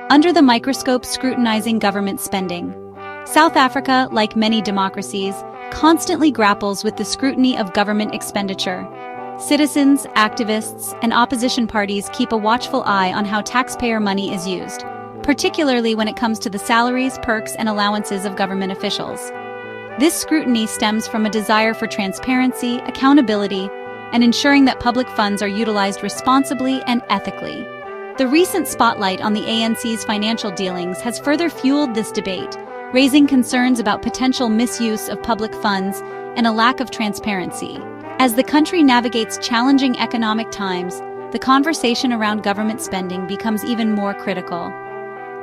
Under the microscope, scrutinizing government spending. South Africa, like many democracies, constantly grapples with the scrutiny of government expenditure. Citizens, activists, and opposition parties keep a watchful eye on how taxpayer money is used, particularly when it comes to the salaries, perks, and allowances of government officials. This scrutiny stems from a desire for transparency, accountability, and ensuring that public funds are utilized responsibly and ethically. The recent spotlight on the ANC's financial dealings has further fueled this debate, raising concerns about potential misuse of public funds and a lack of transparency. As the country navigates challenging economic times, the conversation around government spending becomes even more critical.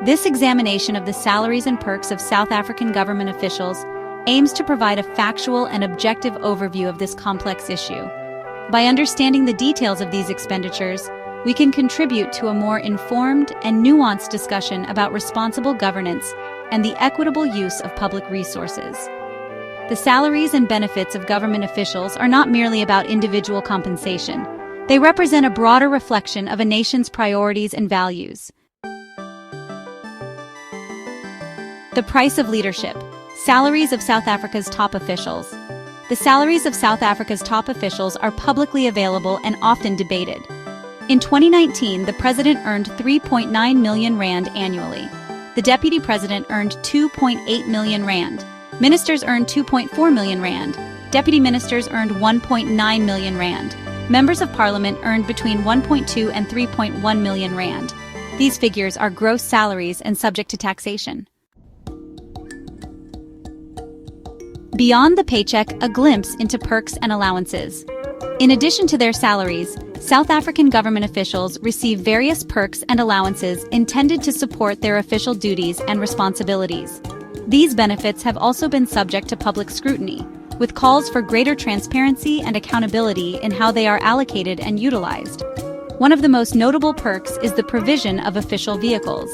This examination of the salaries and perks of South African government officials aims to provide a factual and objective overview of this complex issue. By understanding the details of these expenditures, we can contribute to a more informed and nuanced discussion about responsible governance and the equitable use of public resources. The salaries and benefits of government officials are not merely about individual compensation. They represent a broader reflection of a nation's priorities and values. The price of leadership. Salaries of South Africa's top officials. The salaries of South Africa's top officials are publicly available and often debated. In 2019, the president earned 3.9 million rand annually. The deputy president earned 2.8 million rand. Ministers earned 2.4 million rand. Deputy ministers earned 1.9 million rand. Members of parliament earned between 1.2 and 3.1 million rand. These figures are gross salaries and subject to taxation. Beyond the paycheck, a glimpse into perks and allowances. In addition to their salaries, South African government officials receive various perks and allowances intended to support their official duties and responsibilities. These benefits have also been subject to public scrutiny, with calls for greater transparency and accountability in how they are allocated and utilized. One of the most notable perks is the provision of official vehicles.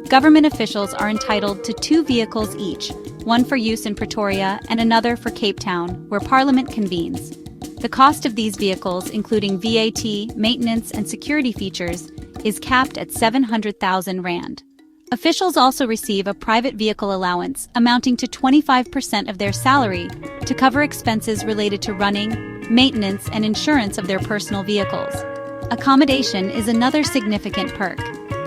Government officials are entitled to 2 vehicles each, one for use in Pretoria and another for Cape Town, where Parliament convenes. The cost of these vehicles, including VAT, maintenance, and security features, is capped at 700,000 rand. Officials also receive a private vehicle allowance amounting to 25% of their salary to cover expenses related to running, maintenance, and insurance of their personal vehicles. Accommodation is another significant perk.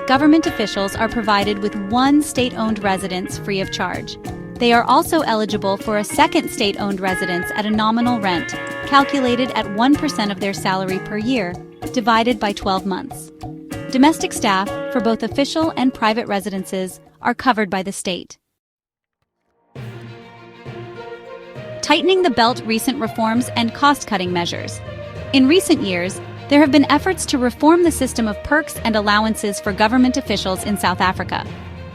Government officials are provided with 1 state-owned residence free of charge. They are also eligible for a second state-owned residence at a nominal rent, calculated at 1% of their salary per year, divided by 12 months. Domestic staff, for both official and private residences, are covered by the state. Tightening the belt. Recent reforms and cost-cutting measures. In recent years, there have been efforts to reform the system of perks and allowances for government officials in South Africa.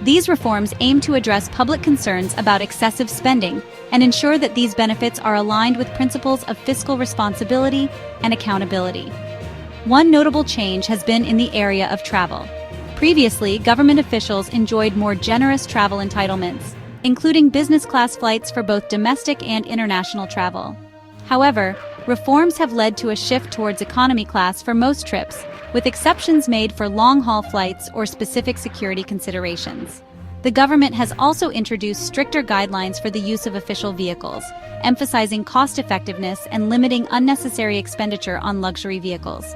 These reforms aim to address public concerns about excessive spending and ensure that these benefits are aligned with principles of fiscal responsibility and accountability. One notable change has been in the area of travel. Previously, government officials enjoyed more generous travel entitlements, including business-class flights for both domestic and international travel. However, reforms have led to a shift towards economy class for most trips, with exceptions made for long-haul flights or specific security considerations. The government has also introduced stricter guidelines for the use of official vehicles, emphasizing cost-effectiveness and limiting unnecessary expenditure on luxury vehicles.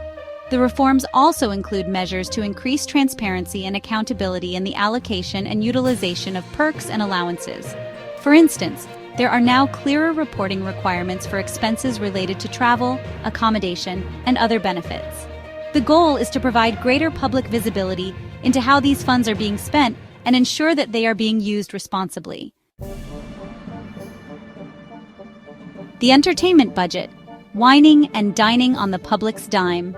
The reforms also include measures to increase transparency and accountability in the allocation and utilization of perks and allowances. For instance, there are now clearer reporting requirements for expenses related to travel, accommodation, and other benefits. The goal is to provide greater public visibility into how these funds are being spent and ensure that they are being used responsibly. The entertainment budget, wining and dining on the public's dime.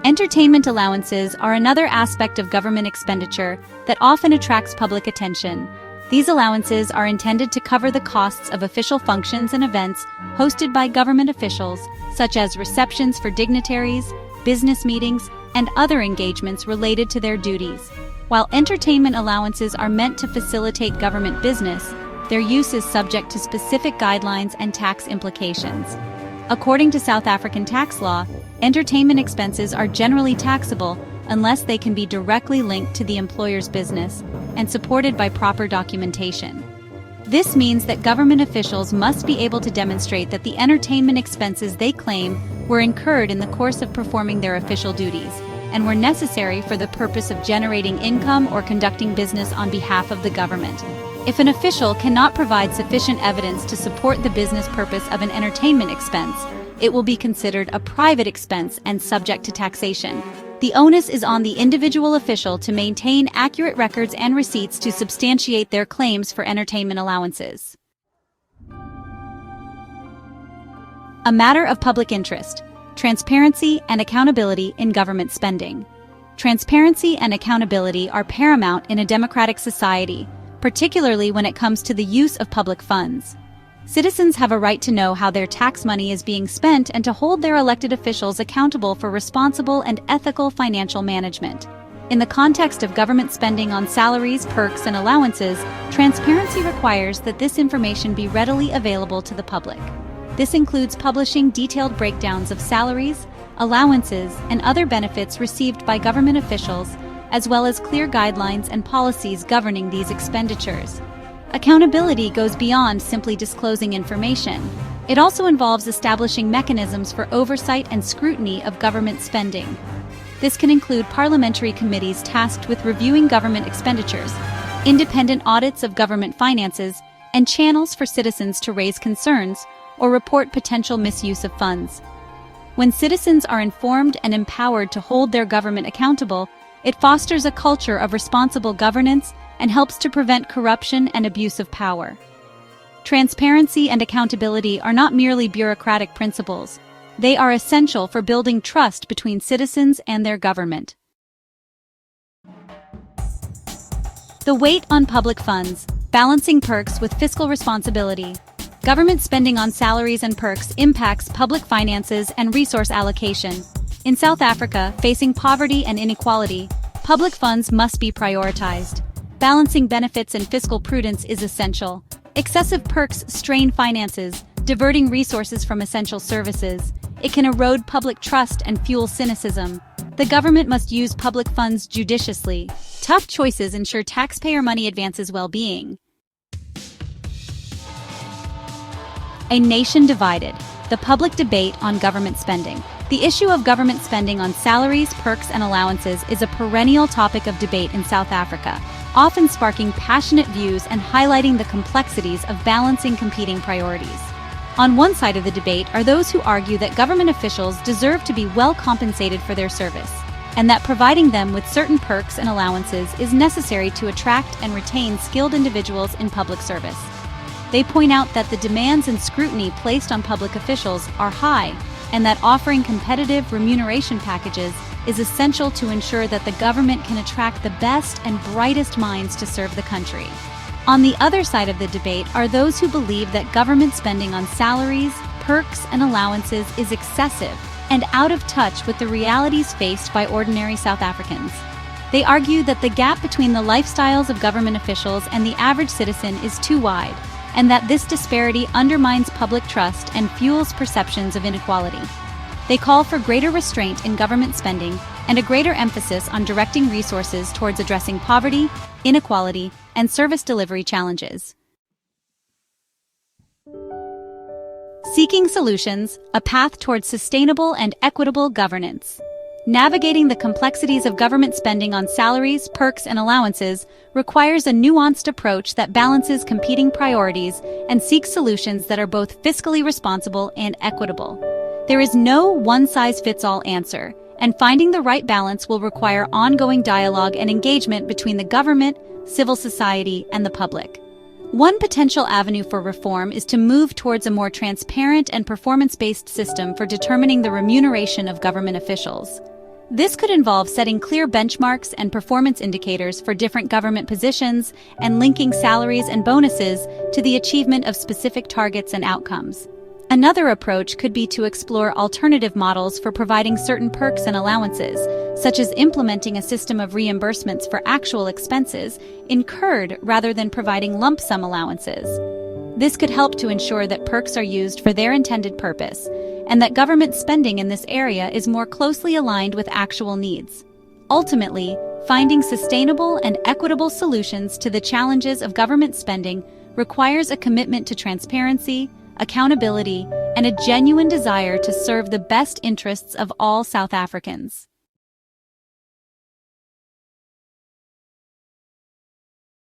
Entertainment allowances are another aspect of government expenditure that often attracts public attention. These allowances are intended to cover the costs of official functions and events hosted by government officials, such as receptions for dignitaries, business meetings, and other engagements related to their duties. While entertainment allowances are meant to facilitate government business, their use is subject to specific guidelines and tax implications. According to South African tax law, entertainment expenses are generally taxable unless they can be directly linked to the employer's business and supported by proper documentation. This means that government officials must be able to demonstrate that the entertainment expenses they claim were incurred in the course of performing their official duties and were necessary for the purpose of generating income or conducting business on behalf of the government. If an official cannot provide sufficient evidence to support the business purpose of an entertainment expense, it will be considered a private expense and subject to taxation. The onus is on the individual official to maintain accurate records and receipts to substantiate their claims for entertainment allowances. A matter of public interest: transparency and accountability in government spending. Transparency and accountability are paramount in a democratic society, particularly when it comes to the use of public funds. Citizens have a right to know how their tax money is being spent and to hold their elected officials accountable for responsible and ethical financial management. In the context of government spending on salaries, perks, and allowances, transparency requires that this information be readily available to the public. This includes publishing detailed breakdowns of salaries, allowances, and other benefits received by government officials, as well as clear guidelines and policies governing these expenditures. Accountability goes beyond simply disclosing information. It also involves establishing mechanisms for oversight and scrutiny of government spending. This can include parliamentary committees tasked with reviewing government expenditures, independent audits of government finances, and channels for citizens to raise concerns or report potential misuse of funds. When citizens are informed and empowered to hold their government accountable, it fosters a culture of responsible governance and helps to prevent corruption and abuse of power. Transparency and accountability are not merely bureaucratic principles. They are essential for building trust between citizens and their government. The weight on public funds: balancing perks with fiscal responsibility. Government spending on salaries and perks impacts public finances and resource allocation. In South Africa, facing poverty and inequality, public funds must be prioritized. Balancing benefits and fiscal prudence is essential. Excessive perks strain finances, diverting resources from essential services. It can erode public trust and fuel cynicism. The government must use public funds judiciously. Tough choices ensure taxpayer money advances well-being. A nation divided: the public debate on government spending. The issue of government spending on salaries, perks, and allowances is a perennial topic of debate in South Africa, often sparking passionate views and highlighting the complexities of balancing competing priorities. On one side of the debate are those who argue that government officials deserve to be well compensated for their service, and that providing them with certain perks and allowances is necessary to attract and retain skilled individuals in public service. They point out that the demands and scrutiny placed on public officials are high, and that offering competitive remuneration packages is essential to ensure that the government can attract the best and brightest minds to serve the country. On the other side of the debate are those who believe that government spending on salaries, perks, and allowances is excessive and out of touch with the realities faced by ordinary South Africans. They argue that the gap between the lifestyles of government officials and the average citizen is too wide, and that this disparity undermines public trust and fuels perceptions of inequality. They call for greater restraint in government spending and a greater emphasis on directing resources towards addressing poverty, inequality, and service delivery challenges. Seeking solutions: a path towards sustainable and equitable governance. Navigating the complexities of government spending on salaries, perks, and allowances requires a nuanced approach that balances competing priorities and seeks solutions that are both fiscally responsible and equitable. There is no one-size-fits-all answer, and finding the right balance will require ongoing dialogue and engagement between the government, civil society, and the public. One potential avenue for reform is to move towards a more transparent and performance-based system for determining the remuneration of government officials. This could involve setting clear benchmarks and performance indicators for different government positions and linking salaries and bonuses to the achievement of specific targets and outcomes. Another approach could be to explore alternative models for providing certain perks and allowances, such as implementing a system of reimbursements for actual expenses incurred rather than providing lump sum allowances. This could help to ensure that perks are used for their intended purpose, and that government spending in this area is more closely aligned with actual needs. Ultimately, finding sustainable and equitable solutions to the challenges of government spending requires a commitment to transparency, accountability, and a genuine desire to serve the best interests of all South Africans.